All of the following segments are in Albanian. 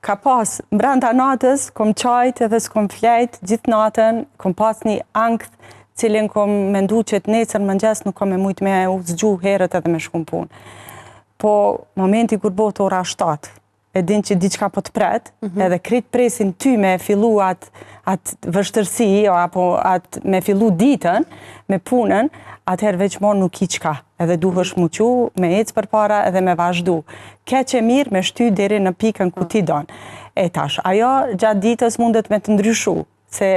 ka pas, brenda natës, kom qajt edhe s'kom flejt, gjithë natën, kom pas një ankth, cilin kom mendu që të nesër mëngjes nuk kom e mujt me u zgju herët edhe me shkum punë. Po, momenti kur bot ora 7, e din që diçka po të pret, edhe krit presin ty me fillu atë vështërsi, apo me fillu ditën, me punën, atëherë veç mon nuk i qka, edhe duhesh mu qu, me ecë për para edhe me vazhdu. Keq e mirë me shty deri në pikën ku ti don. E tash, ajo gjatë ditës mundet me të ndryshu, se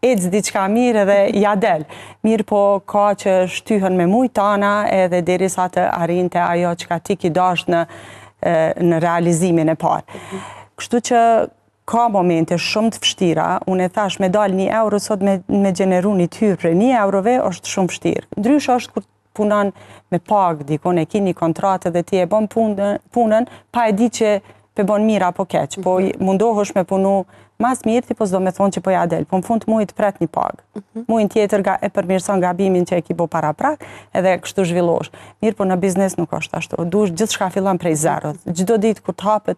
ecë diçka mirë edhe ja del. Mirë po ka që shtyhen me mujt tana edhe deri sa të arrinte ajo që ka ti ki dash në realizimin e parë. Kështu që ka momente shumë të vështira, unë e thash me dal 1 euro sot me gjeneru një hyrë për 1 eurove është shumë vështirë. Ndryshë është kur punon me pagë, dikon e ki një kontratë dhe ti e bon punën, pa e di që pe bon mirë apo keq, po mundohësh me punu mas mirë, ti po s'do me thonë që po ja del, po në fund mujt pret një pagë. Mujnë tjetër e përmirëson gabimin që e ki bo para prak, edhe kështu zhvillosh. Mirë, po në biznes nuk është ashtu. Dush gjithë shka fillon prej zero. Gjdo ditë kur të hapet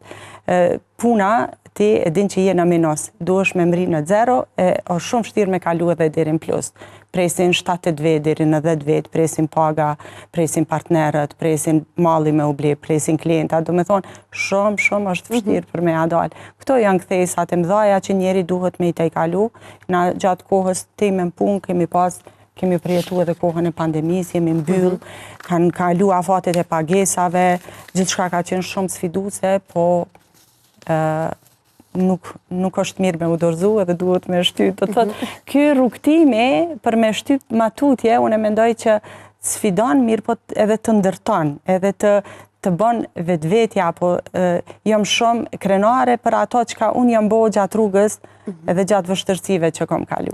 puna, ti e din që je në minus. Duhesh me mri në zero, është shumë vështirë me kalu edhe deri në plus. Presin 7-8 vetë, deri në 10 vetë, presin paga, presin partnerët, presin mali me u ble, presin klienta. Do me thonë, shumë është vështirë për me adal. Këto janë kthesat e mdhaja që njeri duhet me i te i kalu. Na gjatë kohës te me në punë, kemi përjetu edhe kohën e pandemisë, jemi mbyll, kanë kalu afatet e pagesave, gjithë shka ka qenë shumë sfiduse, po nuk është mirë me u dorëzu edhe duhet me shtyp. Do të thotë, ky rrugtimi për me shtyp matutje, unë e mendoj që sfidon mirë, po edhe të ndërton, edhe të bën vetvetja, apo jam shumë krenare për ato që ka unë jam bo gjatë rrugës edhe gjatë vështërsive që kom kalu.